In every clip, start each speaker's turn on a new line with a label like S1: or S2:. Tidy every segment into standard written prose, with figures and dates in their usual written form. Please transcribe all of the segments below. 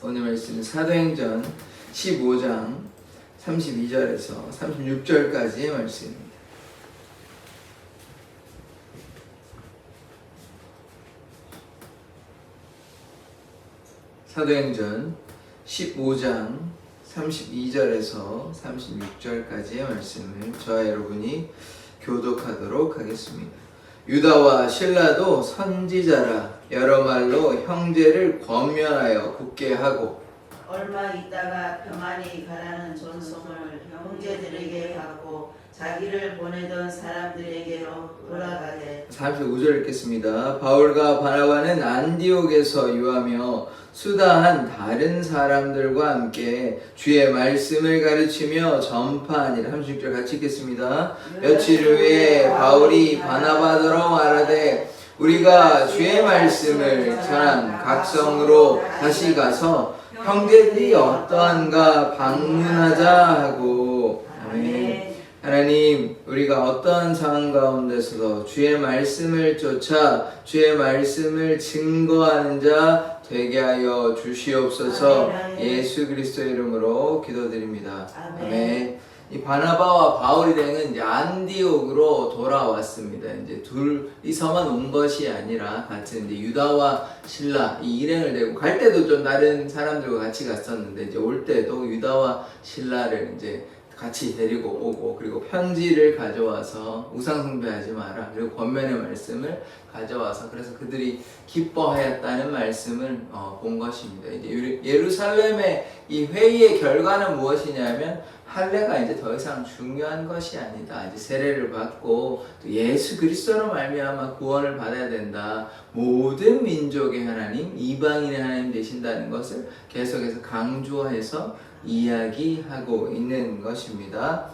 S1: 오늘 말씀은 사도행전 15장 32절에서 36절까지의 말씀입니다. 사도행전 15장 32절에서 36절까지의 말씀을 저와 여러분이 교독하도록 하겠습니다. 유다와 실라도 선지자라 여러 말로 형제를 권면하여 굳게 하고
S2: 얼마 있다가 평안히 가라는 전송을 형제들에게 받고 자기를 보내던 사람들에게로 돌아가되
S1: 35절 읽겠습니다. 바울과 바나바는 안디옥에서 유하며 수다한 다른 사람들과 함께 주의 말씀을 가르치며 전파하니라. 36절 같이 읽겠습니다. 며칠 후에 바울이 바나바더러 말하되 우리가 주의 말씀을 전한 각성으로 다시 가서 형제들이 어떠한가 방문하자 하고. 아멘. 하나님, 우리가 어떠한 상황 가운데서도 주의 말씀을 쫓아 주의 말씀을 증거하는 자 되게 하여 주시옵소서. 예수 그리스도의 이름으로 기도드립니다. 아멘. 이 바나바와 바울이 되는 이제 안디옥으로 돌아왔습니다. 이제 둘이서만 온 것이 아니라 같은 이제 유다와 실라 이 일행을 데리고 갈 때도 좀 다른 사람들과 같이 갔었는데 이제 올 때도 유다와 실라를 이제 같이 데리고 오고 그리고 편지를 가져와서 우상 숭배하지 마라 그리고 권면의 말씀을 가져와서 그래서 그들이 기뻐하였다는 말씀을 본 것입니다. 이제 예루살렘의 이 회의의 결과는 무엇이냐면 할례가 이제 더 이상 중요한 것이 아니다. 이제 세례를 받고 또 예수 그리스도로 말미암아 구원을 받아야 된다. 모든 민족의 하나님, 이방인의 하나님 되신다는 것을 계속해서 강조해서 이야기하고 있는 것입니다.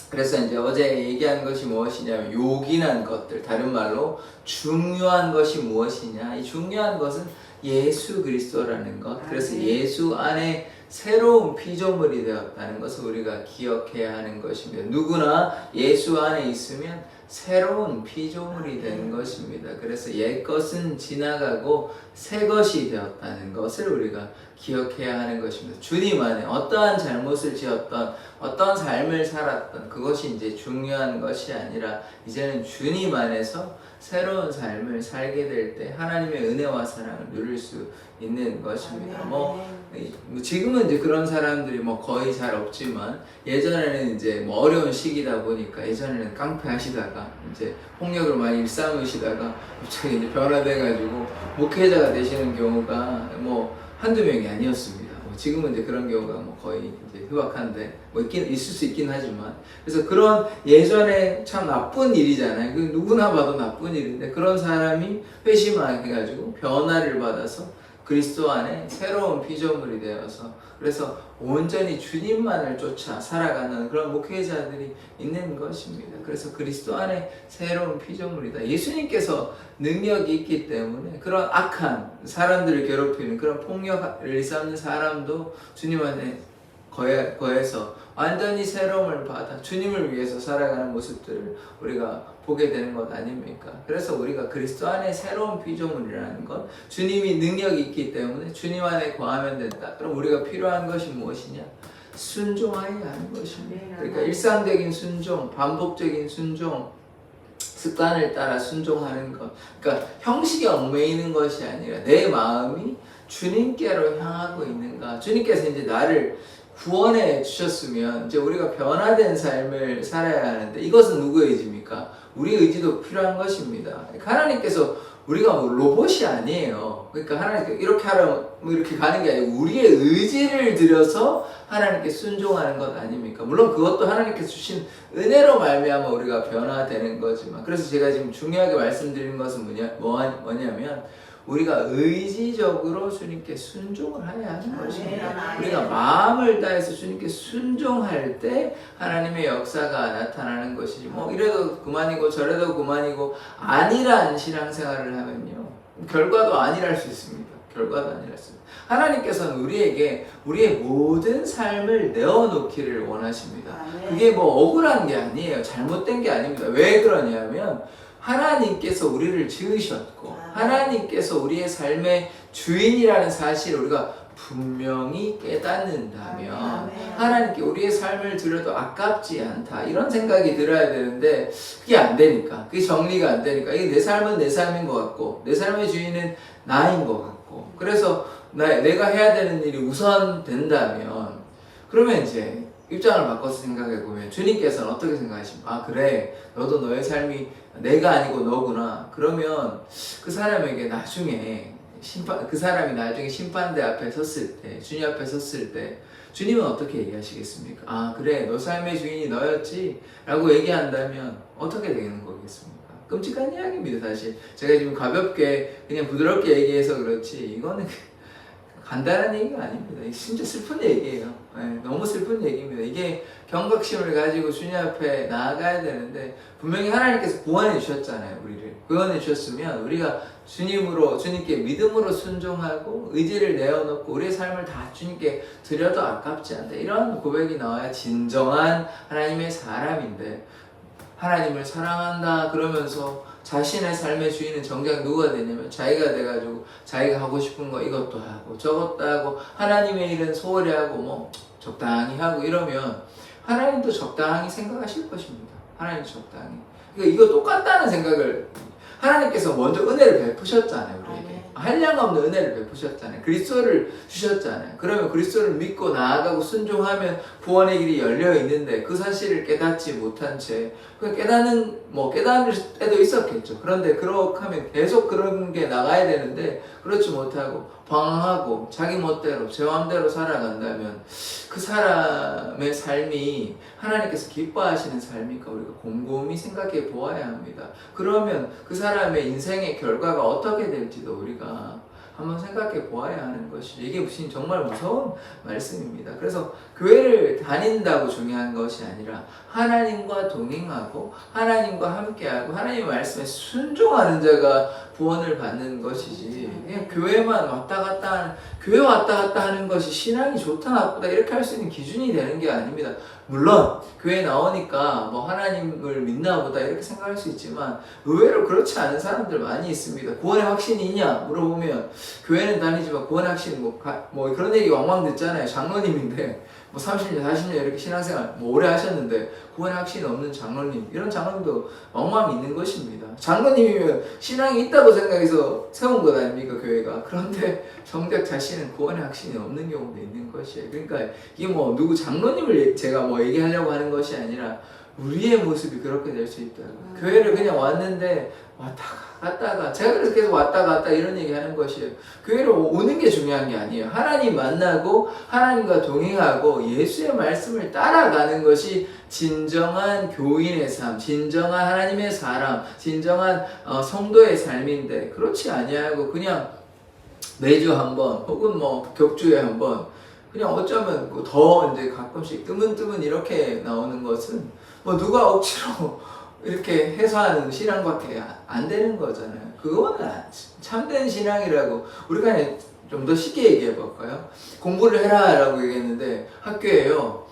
S1: 그래서 이제 어제 얘기한 것이 무엇이냐면 요긴한 것들, 다른 말로 중요한 것이 무엇이냐? 이 중요한 것은 예수 그리스도라는 것. 그래서 예수 안에 새로운 피조물이 되었다는 것을 우리가 기억해야 하는 것입니다. 누구나 예수 안에 있으면 새로운 피조물이 되는 것입니다. 그래서 옛 것은 지나가고 새 것이 되었다는 것을 우리가 기억해야 하는 것입니다. 주님 안에 어떠한 잘못을 지었던 어떤 삶을 살았던 그것이 이제 중요한 것이 아니라 이제는 주님 안에서 새로운 삶을 살게 될 때 하나님의 은혜와 사랑을 누릴 수 있는 것입니다. 지금은 이제 그런 사람들이 거의 잘 없지만 예전에는 이제 어려운 시기다 보니까 예전에는 깡패 하시다가 이제 폭력을 많이 일삼으시다가 갑자기 이제 변화돼가지고 목회자가 되시는 경우가 한두 명이 아니었습니다. 지금은 이제 그런 경우가 거의 이제 희박한데 있을 수 있긴 하지만 그래서 그런 예전에 참 나쁜 일이잖아요. 그 누구나 봐도 나쁜 일인데 그런 사람이 회심해가지고 변화를 받아서 그리스도 안에 새로운 피조물이 되어서 그래서 온전히 주님만을 쫓아 살아가는 그런 목회자들이 있는 것입니다. 그래서 그리스도 안에 새로운 피조물이다. 예수님께서 능력이 있기 때문에 그런 악한 사람들을 괴롭히는 그런 폭력을 일삼는 사람도 주님 안에 거해서 완전히 새로움을 받아 주님을 위해서 살아가는 모습들을 우리가 보게 되는 것 아닙니까? 그래서 우리가 그리스도 안에 새로운 피조물이라는 것, 주님이 능력이 있기 때문에 주님 안에 거하면 된다. 그럼 우리가 필요한 것이 무엇이냐? 순종하여야 하는 것입니다. 그러니까 일상적인 순종, 반복적인 순종, 습관을 따라 순종하는 것. 그러니까 형식에 얽매이는 것이 아니라 내 마음이 주님께로 향하고 있는가? 주님께서 이제 나를 구원해 주셨으면 이제 우리가 변화된 삶을 살아야 하는데 이것은 누구의 의지입니까? 우리의 의지도 필요한 것입니다. 하나님께서 우리가 로봇이 아니에요. 그러니까 하나님께 이렇게 하라 이렇게 가는 게 아니고 우리의 의지를 들여서 하나님께 순종하는 것 아닙니까? 물론 그것도 하나님께서 주신 은혜로 말미암아 우리가 변화되는 거지만 그래서 제가 지금 중요하게 말씀드리는 것은 뭐냐면 우리가 의지적으로 주님께 순종을 해야 하는 것입니다. 우리가 마음을 다해서 주님께 순종할 때 하나님의 역사가 나타나는 것이지 이래도 그만이고 저래도 그만이고 안일한 신앙생활을 하면요 결과도 안일할 수 있습니다. 결과도 안일할 수 있습니다. 하나님께서는 우리에게 우리의 모든 삶을 내어놓기를 원하십니다. 그게 억울한 게 아니에요. 잘못된 게 아닙니다. 왜 그러냐면 하나님께서 우리를 지으셨고 하나님께서 우리의 삶의 주인이라는 사실을 우리가 분명히 깨닫는다면
S2: 아멘.
S1: 하나님께 우리의 삶을 드려도 아깝지 않다 이런 생각이 들어야 되는데 그게 안 되니까, 그게 정리가 안 되니까, 이게 내 삶은 내 삶인 것 같고 내 삶의 주인은 나인 것 같고, 그래서 내가 해야 되는 일이 우선 된다면, 그러면 이제 입장을 바꿔서 생각해 보면 주님께서는 어떻게 생각하십니까? 아 그래, 너도 너의 삶이 내가 아니고 너구나. 그러면 그 사람에게 나중에 그 사람이 나중에 심판대 앞에 섰을 때, 주님 앞에 섰을 때 주님은 어떻게 얘기하시겠습니까? 아 그래, 너 삶의 주인이 너였지? 라고 얘기한다면 어떻게 되는 거겠습니까? 끔찍한 이야기입니다. 사실 제가 지금 가볍게 그냥 부드럽게 얘기해서 그렇지 이거는 간단한 얘기가 아닙니다. 진짜 슬픈 얘기예요. 네, 너무 슬픈 얘기입니다. 이게 경각심을 가지고 주님 앞에 나아가야 되는데, 분명히 하나님께서 구원해 주셨잖아요. 우리를 구원해 주셨으면 우리가 주님께 믿음으로 순종하고 의지를 내어놓고 우리의 삶을 다 주님께 드려도 아깝지 않다, 이런 고백이 나와야 진정한 하나님의 사람인데, 하나님을 사랑한다 그러면서 자신의 삶의 주인은 정작 누가 되냐면 자기가 돼가지고 자기가 하고 싶은 거 이것도 하고 저것도 하고 하나님의 일은 소홀히 하고 뭐 적당히 하고 이러면 하나님도 적당히 생각하실 것입니다. 하나님도 적당히. 그러니까 이거 똑같다는 생각을, 하나님께서 먼저 은혜를 베푸셨잖아요. 우리에게 한량없는 은혜를 베푸셨잖아요. 그리스도를 주셨잖아요. 그러면 그리스도를 믿고 나아가고 순종하면 구원의 길이 열려 있는데 그 사실을 깨닫지 못한 채 깨닫을 때도 있었겠죠. 그런데 그렇게 하면 계속 그런 게 나가야 되는데 그렇지 못하고 방황하고 자기 멋대로 제 마음대로 살아간다면 그 사람의 삶이 하나님께서 기뻐하시는 삶일까 우리가 곰곰이 생각해 보아야 합니다. 그러면 그 사람의 인생의 결과가 어떻게 될지도 우리가 한번 생각해 보아야 하는 것이죠. 이게 무슨 정말 무서운 말씀입니다. 그래서 교회를 다닌다고 중요한 것이 아니라 하나님과 동행하고 하나님과 함께하고 하나님의 말씀에 순종하는 자가 구원을 받는 것이지, 그냥 교회만 왔다 갔다 하는, 교회 왔다 갔다 하는 것이 신앙이 좋다 나쁘다 이렇게 할 수 있는 기준이 되는 게 아닙니다. 물론 교회 나오니까 뭐 하나님을 믿나 보다 이렇게 생각할 수 있지만 의외로 그렇지 않은 사람들 많이 있습니다. 구원의 확신이 있냐 물어보면 교회는 다니지만 구원의 확신 뭐 그런 얘기 왕왕 듣잖아요. 장로님인데 뭐 30년 40년 이렇게 신앙생활 뭐 오래 하셨는데 구원의 확신이 없는 장로님, 이런 장로님도 왕왕 있는 것입니다. 장로님이면 신앙이 있다고 생각해서 세운 것 아닙니까 교회가. 그런데 정작 자신은 구원의 확신이 없는 경우도 있는 것이에요. 그러니까 이게 뭐 누구 장로님을 제가 뭐 얘기하려고 하는 것이 아니라 우리의 모습이 그렇게 될 수 있다. 교회를 그냥 왔는데 왔다 갔다가, 제가 그래서 계속 왔다 갔다 이런 얘기 하는 것이에요. 교회를 오는 게 중요한 게 아니에요. 하나님 만나고 하나님과 동행하고 예수의 말씀을 따라가는 것이 진정한 교인의 삶, 진정한 하나님의 사람, 진정한 성도의 삶인데, 그렇지 아니하고 그냥 매주 한번 혹은 뭐 격주에 한번 그냥 어쩌면 더 이제 가끔씩 뜨문뜨문 이렇게 나오는 것은 뭐 누가 억지로 이렇게 해서하는 신앙밖에 안 되는 거잖아요. 그거는 참된 신앙이라고. 우리가 좀 더 쉽게 얘기해 볼까요? 공부를 해라 라고 얘기했는데 학교에요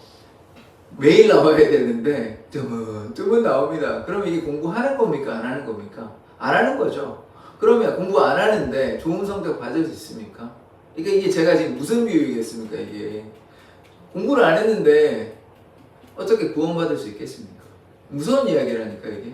S1: 매일 나와야 되는데 뜨문 나옵니다. 그러면 이게 공부하는 겁니까? 안 하는 겁니까? 안 하는 거죠. 그러면 공부 안 하는데 좋은 성적 받을 수 있습니까? 그러니까 이게 제가 지금 무슨 비유이겠습니까? 이게 공부를 안 했는데 어떻게 구원받을 수 있겠습니까? 무서운 이야기라니까 이게.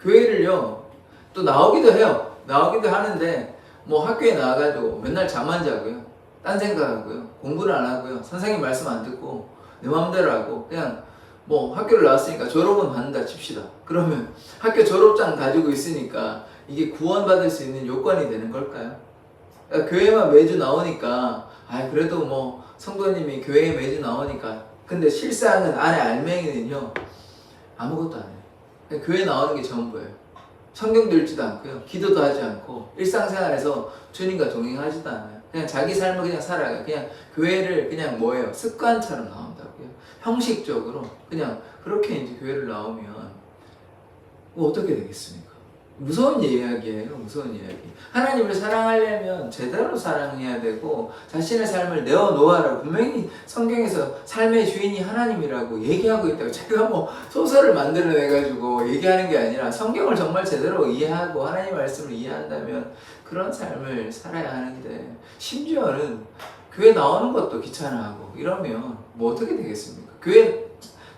S1: 교회를요 또 나오기도 해요. 나오기도 하는데 뭐 학교에 나와가지고 맨날 잠만 자고요, 딴 생각하고요, 공부를 안 하고요, 선생님 말씀 안 듣고 내 마음대로 하고 그냥 뭐 학교를 나왔으니까 졸업은 받는다 칩시다. 그러면 학교 졸업장 가지고 있으니까 이게 구원받을 수 있는 요건이 되는 걸까요? 그러니까 교회만 매주 나오니까 그래도 뭐 성도님이 교회에 매주 나오니까, 근데 실상은 안에 알맹이는요 아무것도 안 해요. 그냥 교회 나오는 게 전부예요. 성경도 읽지도 않고요, 기도도 하지 않고 일상생활에서 주님과 동행하지도 않아요. 그냥 자기 삶을 그냥 살아가요. 그냥 교회를 그냥 뭐예요? 습관처럼 나온다고요. 형식적으로 그냥 그렇게 이제 교회를 나오면 뭐 어떻게 되겠습니까? 무서운 이야기예요. 무서운 이야기. 하나님을 사랑하려면 제대로 사랑해야 되고 자신의 삶을 내어놓아라고 분명히 성경에서 삶의 주인이 하나님이라고 얘기하고 있다고. 제가 뭐 소설을 만들어내가지고 얘기하는 게 아니라 성경을 정말 제대로 이해하고 하나님의 말씀을 이해한다면 그런 삶을 살아야 하는데, 심지어는 교회 나오는 것도 귀찮아하고 이러면 뭐 어떻게 되겠습니까?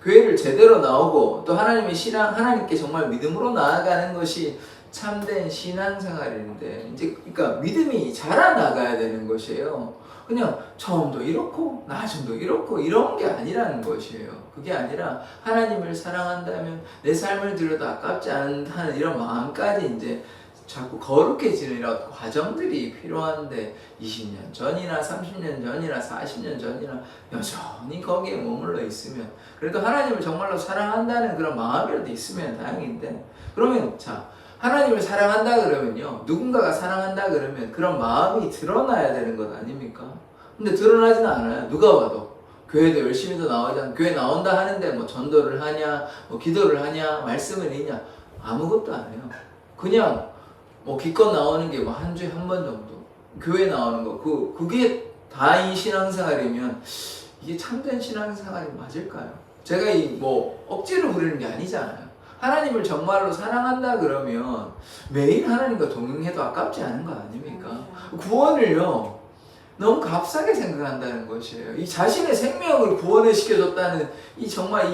S1: 교회를 제대로 나오고 또 하나님의 신앙, 하나님께 정말 믿음으로 나아가는 것이 참된 신앙생활인데, 이제 그러니까 믿음이 자라나가야 되는 것이에요. 그냥 처음도 이렇고 나중도 이렇고 이런 게 아니라는 것이에요. 그게 아니라 하나님을 사랑한다면 내 삶을 들여도 아깝지 않다는 이런 마음까지 이제 자꾸 거룩해지는 이런 과정들이 필요한데, 20년 전이나 30년 전이나 40년 전이나 여전히 거기에 머물러 있으면, 그래도 하나님을 정말로 사랑한다는 그런 마음이라도 있으면 다행인데, 그러면 자, 하나님을 사랑한다 그러면요, 누군가가 사랑한다 그러면 그런 마음이 드러나야 되는 것 아닙니까? 근데 드러나지는 않아요. 누가 봐도. 교회도 열심히도 나오지 않고, 교회 나온다 하는데 뭐 전도를 하냐, 뭐 기도를 하냐, 말씀을 읽냐, 아무것도 안 해요. 그냥 뭐 기껏 나오는 게 뭐 한 주에 한 번 정도 교회 나오는 거, 그게 다인 신앙생활이면 이게 참된 신앙생활이 맞을까요? 제가 이 뭐 억지로 부리는 게 아니잖아요. 하나님을 정말로 사랑한다 그러면 매일 하나님과 동행해도 아깝지 않은 거 아닙니까? 구원을요, 너무 값싸게 생각한다는 것이에요. 이 자신의 생명을 구원을 시켜줬다는 이 정말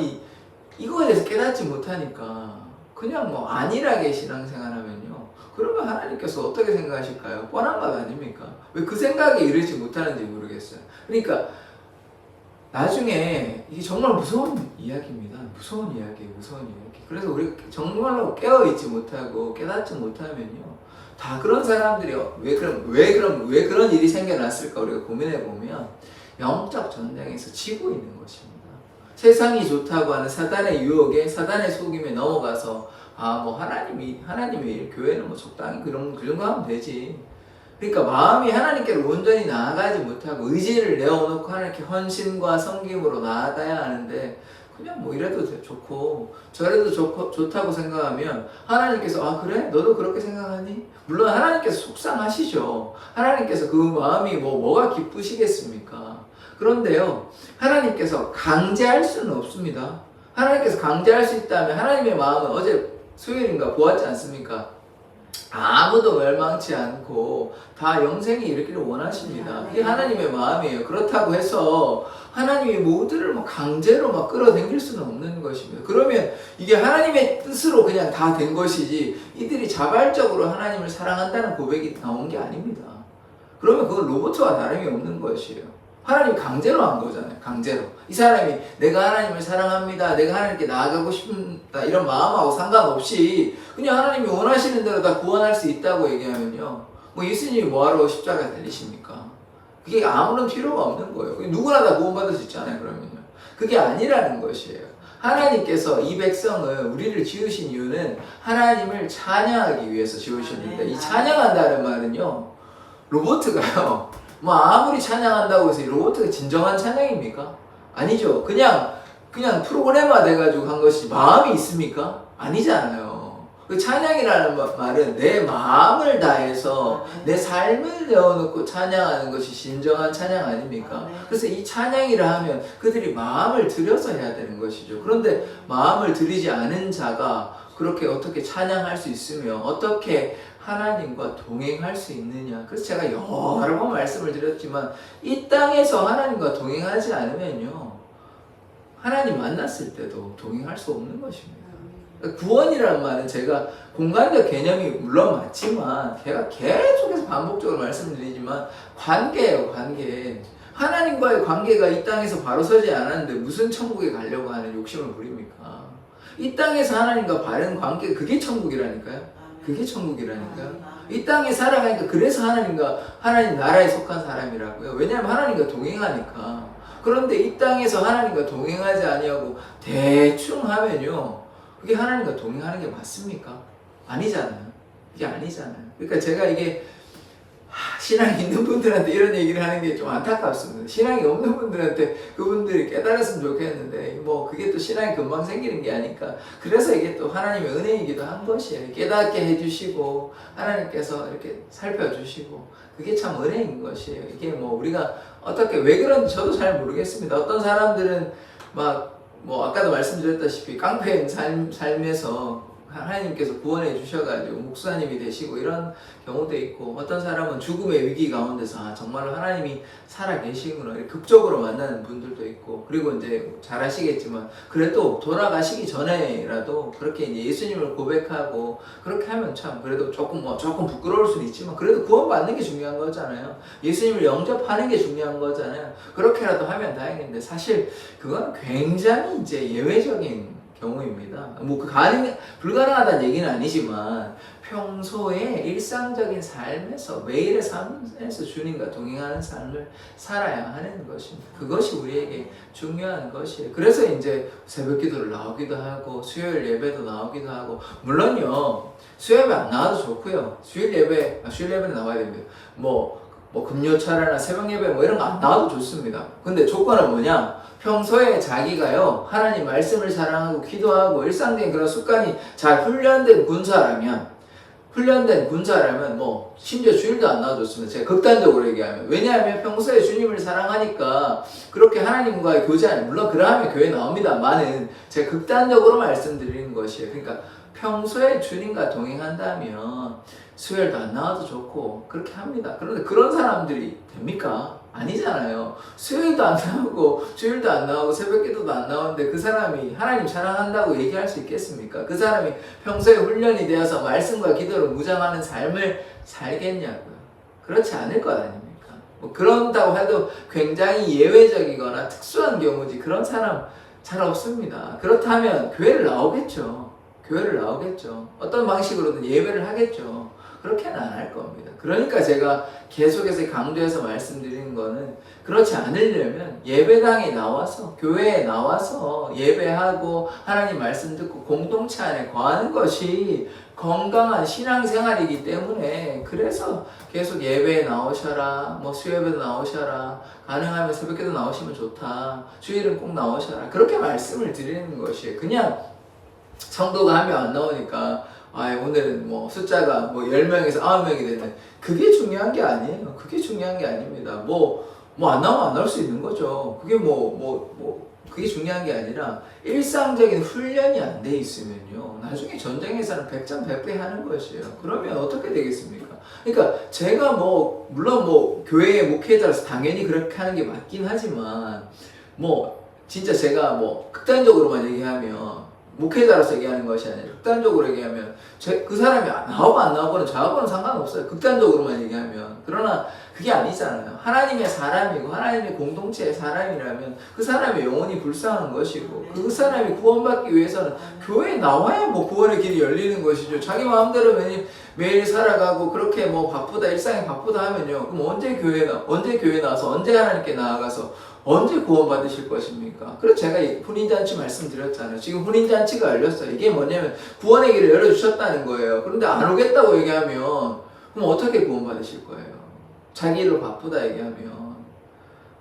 S1: 이거에 대해서 깨닫지 못하니까 그냥 뭐 안일하게 신앙생활하면요, 그러면 하나님께서 어떻게 생각하실까요? 뻔한 것 아닙니까? 왜 그 생각에 이르지 못하는지 모르겠어요. 그러니까 나중에 이게 정말 무서운 이야기입니다. 무서운 이야기예요. 무서운 이야기. 그래서 우리 정말로 깨어있지 못하고 깨닫지 못하면요, 다 그런 사람들이 왜 그런 일이 생겨났을까 우리가 고민해 보면 영적 전쟁에서 지고 있는 것입니다. 세상이 좋다고 하는 사단의 유혹에, 사단의 속임에 넘어가서 뭐 하나님의 교회는 뭐 적당히 그 정도 하면 되지. 그러니까 마음이 하나님께로 온전히 나아가지 못하고 의지를 내어놓고 하나님께 헌신과 섬김으로 나아가야 하는데, 그냥 뭐 이래도 좋고 저래도 좋다고 생각하면 하나님께서 그래? 너도 그렇게 생각하니? 물론 하나님께서 속상하시죠. 하나님께서 그 마음이 뭐가 기쁘시겠습니까? 그런데요, 하나님께서 강제할 수는 없습니다. 하나님께서 강제할 수 있다면, 하나님의 마음은 어제 수요일인가 보았지 않습니까? 아무도 멸망치 않고 다 영생이 이르기를 원하십니다. 그게 하나님의 마음이에요. 그렇다고 해서 하나님이 모두를 강제로 끌어당길 수는 없는 것입니다. 그러면 이게 하나님의 뜻으로 그냥 다 된 것이지, 이들이 자발적으로 하나님을 사랑한다는 고백이 나온 게 아닙니다. 그러면 그건 로봇과 다름이 없는 것이에요. 하나님이 강제로 한 거잖아요. 강제로. 이 사람이 내가 하나님을 사랑합니다, 내가 하나님께 나아가고 싶다, 이런 마음하고 상관없이 그냥 하나님이 원하시는 대로 다 구원할 수 있다고 얘기하면요, 뭐 예수님이 뭐하러 십자가에 달리십니까? 그게 아무런 필요가 없는 거예요. 누구나 다 구원받을 수 있잖아요. 그러면요, 그게 아니라는 것이에요. 하나님께서 이 백성을, 우리를 지으신 이유는 하나님을 찬양하기 위해서 지으셨는데, 이 찬양한다는 말은요, 로봇가요, 뭐 아무리 찬양한다고 해서 이 로봇가 진정한 찬양입니까? 아니죠. 그냥 프로그래머 돼가지고 한 것이 마음이 있습니까? 아니잖아요. 그 찬양이라는 말은 내 마음을 다해서 내 삶을 내어놓고 찬양하는 것이 진정한 찬양 아닙니까? 그래서 이 찬양이라 하면 그들이 마음을 들여서 해야 되는 것이죠. 그런데 마음을 들이지 않은 자가 그렇게 어떻게 찬양할 수 있으며 어떻게 하나님과 동행할 수 있느냐. 그래서 제가 여러 번 말씀을 드렸지만, 이 땅에서 하나님과 동행하지 않으면요, 하나님 만났을 때도 동행할 수 없는 것입니다. 구원이라는 말은 제가 공간적 개념이 물론 맞지만, 제가 계속해서 반복적으로 말씀드리지만 관계예요. 관계. 하나님과의 관계가 이 땅에서 바로 서지 않았는데 무슨 천국에 가려고 하는 욕심을 부립니까? 이 땅에서 하나님과 바른 관계, 그게 천국이라니까요. 그게 천국이라니까요. 이 땅에 살아가니까, 그래서 하나님 나라에 속한 사람이라고요. 왜냐하면 하나님과 동행하니까. 그런데 이 땅에서 하나님과 동행하지 아니하고 대충 하면요, 그게 하나님과 동행하는 게 맞습니까? 아니잖아요. 이게 아니잖아요. 그러니까 제가 이게 신앙이 있는 분들한테 이런 얘기를 하는 게 좀 안타깝습니다. 신앙이 없는 분들한테 그분들이 깨달았으면 좋겠는데, 뭐 그게 또 신앙이 금방 생기는 게 아니까. 그래서 이게 또 하나님의 은혜이기도 한 것이에요. 깨닫게 해주시고 하나님께서 이렇게 살펴주시고, 그게 참 은혜인 것이에요. 이게 뭐 우리가 어떻게 왜 그런지 저도 잘 모르겠습니다. 어떤 사람들은 뭐 아까도 말씀드렸다시피 깡패인 삶에서 하나님께서 구원해 주셔가지고 목사님이 되시고 이런 경우도 있고, 어떤 사람은 죽음의 위기 가운데서 정말로 하나님이 살아 계시구나 이렇게 극적으로 만나는 분들도 있고, 그리고 이제 잘 아시겠지만 그래도 돌아가시기 전에라도 그렇게 이제 예수님을 고백하고 그렇게 하면 참 그래도 조금 부끄러울 수는 있지만 그래도 구원받는 게 중요한 거잖아요. 예수님을 영접하는 게 중요한 거잖아요. 그렇게라도 하면 다행인데, 사실 그건 굉장히 이제 예외적인 경우입니다. 뭐 불가능하다는 얘기는 아니지만 평소에 일상적인 삶에서, 매일의 삶에서 주님과 동행하는 삶을 살아야 하는 것입니다. 그것이 우리에게 중요한 것이에요. 그래서 이제 새벽 기도를 나오기도 하고 수요일 예배도 나오기도 하고, 물론요 수요일 예배 안 나와도 좋고요. 수요일 예배는 나와야 됩니다. 뭐 금요철이나 새벽 예배 뭐 이런 거 안 나와도 좋습니다. 근데 조건은 뭐냐? 평소에 자기가요 하나님 말씀을 사랑하고 기도하고 일상적인 그런 습관이 잘 훈련된 군사라면 뭐 심지어 주일도 안 나와도 좋습니다. 제가 극단적으로 얘기하면, 왜냐하면 평소에 주님을 사랑하니까 그렇게 하나님과의 교제, 물론 그러하면 교회 나옵니다만은 제가 극단적으로 말씀드리는 것이에요. 그러니까 평소에 주님과 동행한다면 수요일도 안 나와도 좋고 그렇게 합니다. 그런데 그런 사람들이 됩니까? 아니잖아요. 수요일도 안 나오고 주일도 안 나오고 새벽기도도 안 나오는데 그 사람이 하나님 사랑한다고 얘기할 수 있겠습니까? 그 사람이 평소에 훈련이 되어서 말씀과 기도를 무장하는 삶을 살겠냐고요. 그렇지 않을 것 아닙니까? 뭐 그런다고 해도 굉장히 예외적이거나 특수한 경우지 그런 사람 잘 없습니다. 그렇다면 교회를 나오겠죠. 어떤 방식으로든 예배를 하겠죠. 그렇게는 안 할 겁니다. 그러니까 제가 계속해서 강조해서 말씀드리는 거는, 그렇지 않으려면 예배당에 나와서, 교회에 나와서 예배하고 하나님 말씀 듣고 공동체 안에 거하는 것이 건강한 신앙생활이기 때문에, 그래서 계속 예배에 나오셔라, 뭐 수요예배도 나오셔라, 가능하면 새벽기도 나오시면 좋다, 주일은 꼭 나오셔라, 그렇게 말씀을 드리는 것이에요. 그냥 성도가 한 명 안 나오니까 오늘은 뭐 숫자가 뭐 10명에서 9명이 되는, 그게 중요한 게 아니에요. 그게 중요한 게 아닙니다. 안 나오면 안 나올 수 있는 거죠. 그게 그게 중요한 게 아니라, 일상적인 훈련이 안 돼 있으면요 나중에 전쟁에서는 백전백패 하는 것이에요. 그러면 어떻게 되겠습니까? 그러니까 제가 물론 교회의 목회자로서 당연히 그렇게 하는 게 맞긴 하지만, 진짜 제가 극단적으로만 얘기하면, 목회자로서 얘기하는 것이 아니라 극단적으로 얘기하면 그 사람이 나오고 안 나오고는 저하고는 상관없어요. 극단적으로만 얘기하면. 그러나 그게 아니잖아요. 하나님의 사람이고 하나님의 공동체의 사람이라면 그 사람이 영혼이 불쌍한 것이고, 그 사람이 구원받기 위해서는 교회에 나와야 구원의 길이 열리는 것이죠. 자기 마음대로 매일 살아가고 그렇게 바쁘다, 일상이 바쁘다 하면요, 그럼 언제 교회 나와서, 언제 하나님께 나아가서 언제 구원받으실 것입니까? 그래서 제가 혼인잔치 말씀드렸잖아요. 지금 혼인잔치가 열렸어요. 이게 뭐냐면 구원의 길을 열어주셨다는 거예요. 그런데 안 오겠다고 얘기하면 그럼 어떻게 구원받으실 거예요? 자기 일로 바쁘다 얘기하면.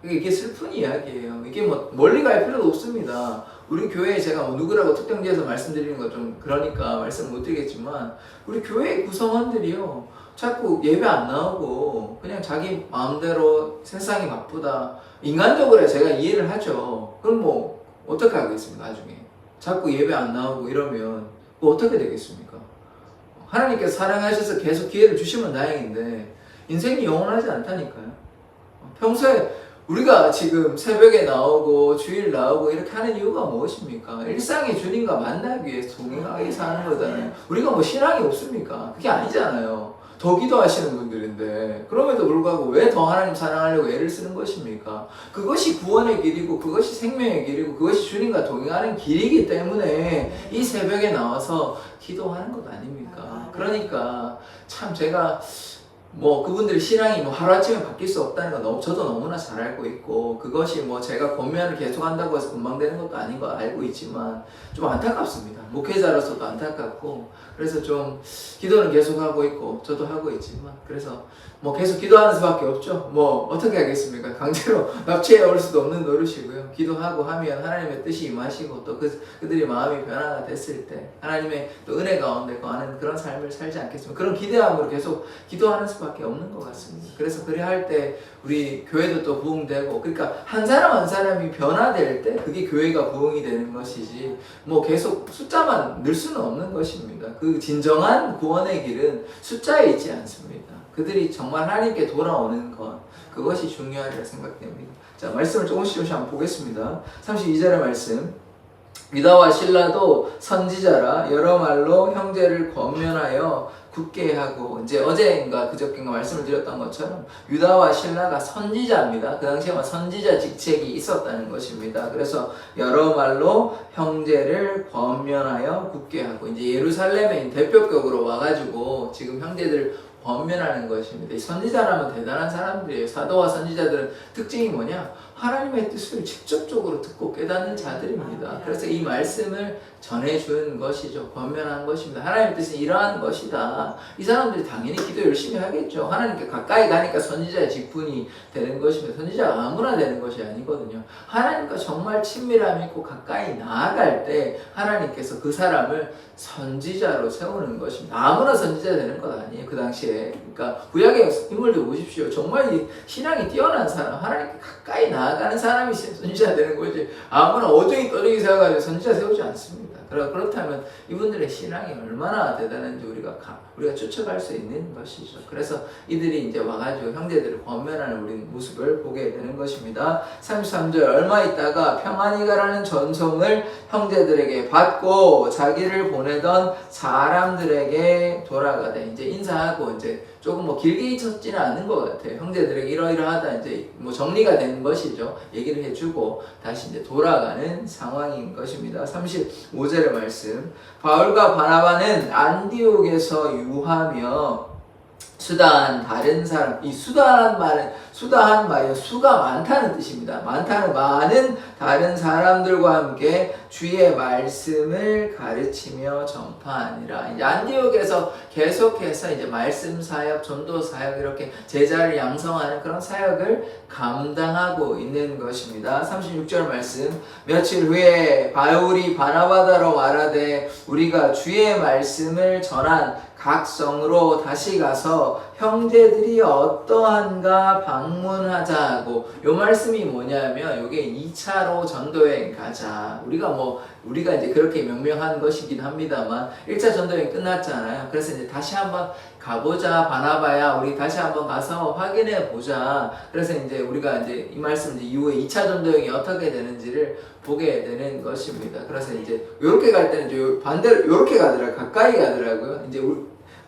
S1: 이게 슬픈 이야기예요. 이게 멀리 갈 필요도 없습니다. 우리 교회에 제가 누구라고 특정지어서 말씀드리는 거 좀 그러니까 말씀 못 드리겠지만, 우리 교회 구성원들이요 자꾸 예배 안 나오고 그냥 자기 마음대로 세상이 바쁘다, 인간적으로 제가 이해를 하죠. 그럼 어떻게 하겠습니까? 나중에 자꾸 예배 안 나오고 이러면 어떻게 되겠습니까? 하나님께서 사랑하셔서 계속 기회를 주시면 다행인데 인생이 영원하지 않다니까요. 평소에 우리가 지금 새벽에 나오고 주일 나오고 이렇게 하는 이유가 무엇입니까? 일상의 주님과 만나기 위해서 동행하기 위해서 하는 거잖아요. 우리가 신앙이 없습니까? 그게 아니잖아요. 더 기도하시는 분들인데, 그럼에도 불구하고 왜 더 하나님 사랑하려고 애를 쓰는 것입니까? 그것이 구원의 길이고 그것이 생명의 길이고 그것이 주님과 동행하는 길이기 때문에 이 새벽에 나와서 기도하는 것 아닙니까? 그러니까 참 제가 그분들의 신앙이 하루아침에 바뀔 수 없다는 거 저도 너무나 잘 알고 있고, 그것이 제가 권면을 계속 한다고 해서 금방 되는 것도 아닌 거 알고 있지만 좀 안타깝습니다. 목회자로서도 안타깝고, 그래서 좀 기도는 계속 하고 있고 저도 하고 있지만, 그래서 뭐 계속 기도하는 수밖에 없죠. 뭐 어떻게 하겠습니까? 강제로 납치해 올 수도 없는 노릇이고요. 기도하고 하면 하나님의 뜻이 임하시고 또 그들의 마음이 변화가 됐을 때 하나님의 또 은혜 가운데 거하는 그런 삶을 살지 않겠습니까? 그런 기대함으로 계속 기도하는 수밖에 없는 것 같습니다. 그래서 그래 할 때 우리 교회도 또 부흥되고, 그러니까 한 사람 한 사람이 변화될 때 그게 교회가 부흥이 되는 것이지 뭐 계속 숫자만 늘 수는 없는 것입니다. 그 진정한 구원의 길은 숫자에 있지 않습니다. 그들이 정말 하나님께 돌아오는 것, 그것이 중요하리라 생각됩니다. 자, 말씀을 조금씩 한번 보겠습니다. 32절의 말씀. 유다와 실라도 선지자라 여러 말로 형제를 권면하여 굳게 하고, 이제 어제인가 그저께인가 말씀을 드렸던 것처럼 유다와 실라가 선지자입니다. 그 당시에 선지자 직책이 있었다는 것입니다. 그래서 여러 말로 형제를 권면하여 굳게 하고, 이제 예루살렘에 대표격으로 와가지고 지금 형제들 권면하는 것입니다. 이 선지자라면 대단한 사람들이에요. 사도와 선지자들은 특징이 뭐냐? 하나님의 뜻을 직접적으로 듣고 깨닫는 자들입니다. 그래서 이 말씀을 전해준 것이죠. 권면한 것입니다. 하나님의 뜻은 이러한 것이다. 이 사람들이 당연히 기도 열심히 하겠죠. 하나님께 가까이 가니까 선지자의 직분이 되는 것입니다. 선지자가 아무나 되는 것이 아니거든요. 하나님과 정말 친밀함이 있고 가까이 나아갈 때 하나님께서 그 사람을 선지자로 세우는 것입니다. 아무나 선지자 되는 것 아니에요. 그 당시에. 그러니까 구약의 인물들 보십시오. 정말 이 신앙이 뛰어난 사람, 하나님께 가까이 나아가는 사람이 선지자 되는 거지. 아무나 어중이 떠중이 세워가지고 선지자 세우지 않습니다. 그렇다면 이분들의 신앙이 얼마나 대단한지 우리가 추측할 수 있는 것이죠. 그래서 이들이 이제 와가지고 형제들을 권면하는 우리 모습을 보게 되는 것입니다. 33절. 얼마 있다가 평안히 가라는 전송을 형제들에게 받고 자기를 보내던 사람들에게 돌아가되, 이제 인사하고 이제 조금 뭐 길게 있었지는 않은 것 같아요. 형제들에게 이러이러하다 이제 뭐 정리가 된 것이죠. 얘기를 해주고 다시 이제 돌아가는 상황인 것입니다. 35절의 말씀. 바울과 바나바는 안디옥에서 유하며 수다한 다른 사람, 이 수다한 말이요, 수가 많다는 뜻입니다. 많은 다른 사람들과 함께 주의 말씀을 가르치며 전파하니라. 이제 안디옥에서 계속해서 이제 말씀 사역, 전도 사역, 이렇게 제자를 양성하는 그런 사역을 감당하고 있는 것입니다. 36절 말씀. 며칠 후에 바울이 바나바더러 말하되 우리가 주의 말씀을 전한 각 성으로 다시 가서 형제들이 어떠한가 방문하자 하고, 요 말씀이 뭐냐면 요게 2차로 전도여행 가자. 우리가 이제 그렇게 명명한 것이긴 합니다만 1차 전도여행 끝났잖아요. 그래서 이제 다시 한번 가보자, 바나바야, 우리 다시 한번 가서 확인해 보자. 그래서 이제 우리가 이제 이 말씀 이후에 2차 전도여행이 어떻게 되는지를 보게 되는 것입니다. 그래서 이제 요렇게 갈 때는 이제 반대로 요렇게 가더라고요. 가까이 가더라고요. 이제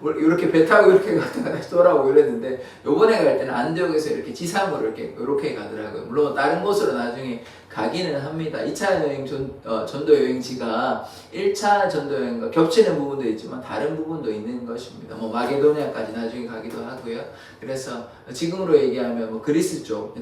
S1: 이렇게 배 타고 이렇게 가다가 다시 돌아오고 이랬는데, 요번에 갈 때는 안디옥에서 이렇게 지상으로 이렇게 가더라고요. 물론 다른 곳으로 나중에 가기는 합니다. 2차 여행 전도 여행지가 1차 전도 여행과 겹치는 부분도 있지만 다른 부분도 있는 것입니다. 뭐 마게도니아까지 나중에 가기도 하고요. 그래서 지금으로 얘기하면 뭐 그리스 쪽,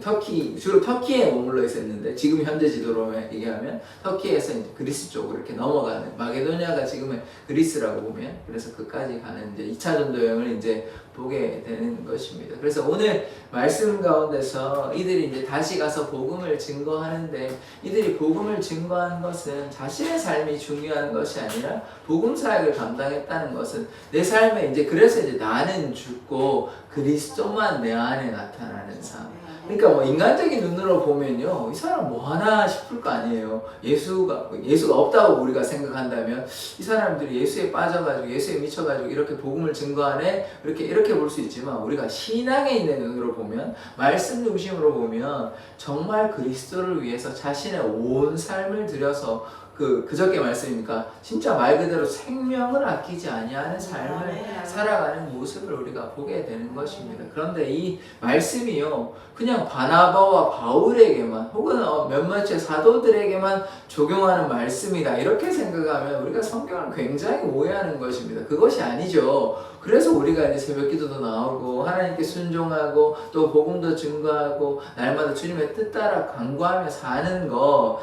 S1: 주로 터키에 머물러 있었는데 지금 현재 지도로 얘기하면 터키에서 이제 그리스 쪽으로 이렇게 넘어가는, 마게도니아가 지금의 그리스라고 보면, 그래서 그까지 가는 이제 2차 전도 여행을 이제 보게 되는 것입니다. 그래서 오늘 말씀 가운데서 이들이 이제 다시 가서 복음을 증거하는데, 이들이 복음을 증거한 것은 자신의 삶이 중요한 것이 아니라 복음 사역을 감당했다는 것은 내 삶에 이제, 그래서 이제 나는 죽고 그리스도만 내 안에 나타나는 삶. 그러니까 뭐 인간적인 눈으로 보면요, 이 사람 뭐 하나 싶을 거 아니에요. 예수가 없다고 우리가 생각한다면 이 사람들이 예수에 빠져가지고 예수에 미쳐가지고 이렇게 복음을 증거하네, 이렇게 볼 수 있지만, 우리가 신앙에 있는 눈으로 보면, 말씀 중심으로 보면 정말 그리스도를 위해서 자신의 온 삶을 들여서 그저께 말씀이니까 진짜 말 그대로 생명을 아끼지 아니하는 삶을 살아가는 모습을 우리가 보게 되는 것입니다. 그런데 이 말씀이요, 그냥 바나바와 바울에게만 혹은 몇몇의 사도들에게만 적용하는 말씀이다 이렇게 생각하면 우리가 성경을 굉장히 오해하는 것입니다. 그것이 아니죠. 그래서 우리가 이제 새벽 기도도 나오고 하나님께 순종하고 또 복음도 증거하고 날마다 주님의 뜻 따라 간구하며 사는 거,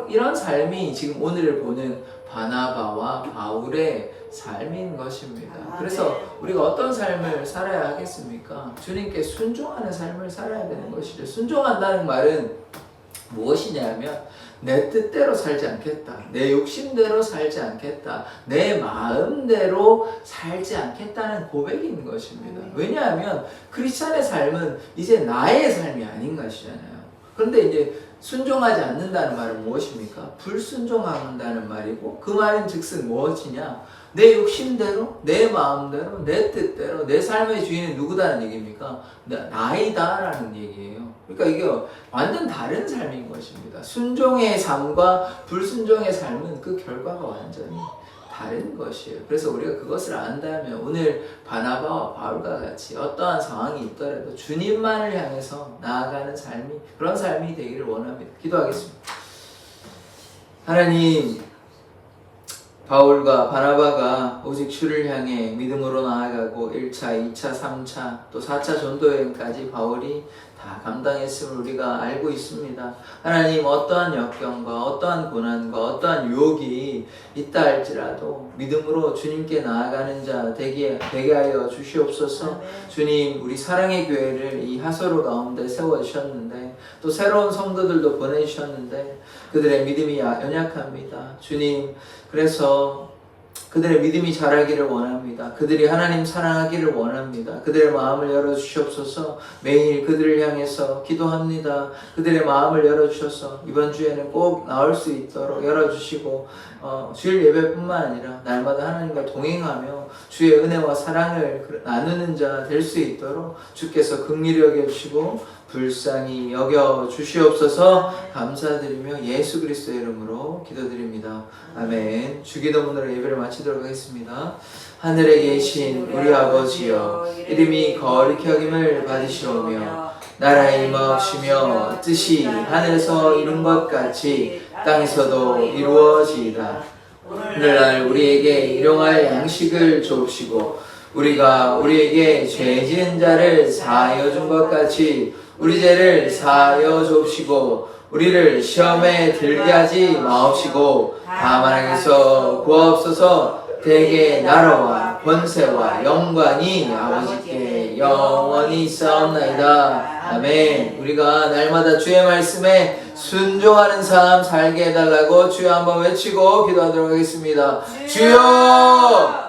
S1: 이런 삶이 지금 지금 오늘을 보는 바나바와 바울의 삶인 것입니다. 그래서 우리가 어떤 삶을 살아야 하겠습니까? 주님께 순종하는 삶을 살아야 되는 것이죠. 순종한다는 말은 무엇이냐면 내 뜻대로 살지 않겠다. 내 욕심대로 살지 않겠다. 내 마음대로 살지 않겠다는 고백인 것입니다. 왜냐하면 크리스찬의 삶은 이제 나의 삶이 아닌 것이잖아요. 그런데 이제 순종하지 않는다는 말은 무엇입니까? 불순종한다는 말이고, 그 말은 즉슨 무엇이냐? 내 욕심대로, 내 마음대로, 내 뜻대로 내 삶의 주인은 누구다는 얘기입니까? 나이다라는 얘기예요. 그러니까 이게 완전 다른 삶인 것입니다. 순종의 삶과 불순종의 삶은 그 결과가 완전히 다른 것이에요. 그래서 우리가 그것을 안다면 오늘 바나바와 바울과 같이 어떠한 상황이 있더라도 주님만을 향해서 나아가는 삶이, 그런 삶이 되기를 원합니다. 기도하겠습니다. 하나님, 바울과 바나바가 오직 주를 향해 믿음으로 나아가고 1차, 2차, 3차, 또 4차 전도여행까지 바울이 다 감당했음을 우리가 알고 있습니다. 하나님, 어떠한 역경과 어떠한 고난과 어떠한 유혹이 있다 할지라도 믿음으로 주님께 나아가는 자 되게 하여 주시옵소서. 주님, 우리 사랑의 교회를 이 하소로 가운데 세워주셨는데 또 새로운 성도들도 보내주셨는데 그들의 믿음이 연약합니다. 주님, 그래서 그들의 믿음이 자라기를 원합니다. 그들이 하나님 사랑하기를 원합니다. 그들의 마음을 열어주시옵소서. 매일 그들을 향해서 기도합니다. 그들의 마음을 열어주셔서 이번 주에는 꼭 나올 수 있도록 열어주시고 주일 예배뿐만 아니라 날마다 하나님과 동행하며 주의 은혜와 사랑을 나누는 자 될 수 있도록 주께서 긍휼히 여겨주시고 불쌍히 여겨 주시옵소서. 감사드리며 예수 그리스도의 이름으로 기도드립니다. 아멘. 주기도문으로 예배를 마치도록 하겠습니다. 하늘에 계신 우리 아버지여, 이름이 거룩히 여김을 받으시오며 나라의 임하옵시며 뜻이 하늘에서 이룬 것 같이 땅에서도 이루어지이다. 오늘날 우리에게 일용할 양식을 주옵시고 우리가 우리에게 죄 지은 자를 사하여 준 것 같이 우리 죄를 사하여 주옵시고 우리를 시험에 들게 하지 마옵시고 다만 악에서 구하옵소서. 대개 나라와 권세와 영광이 아버지께 영원히 있사옵나이다. 아멘. 우리가 날마다 주의 말씀에 순종하는 삶 살게 해달라고 주여 한번 외치고 기도하도록 하겠습니다. 주여!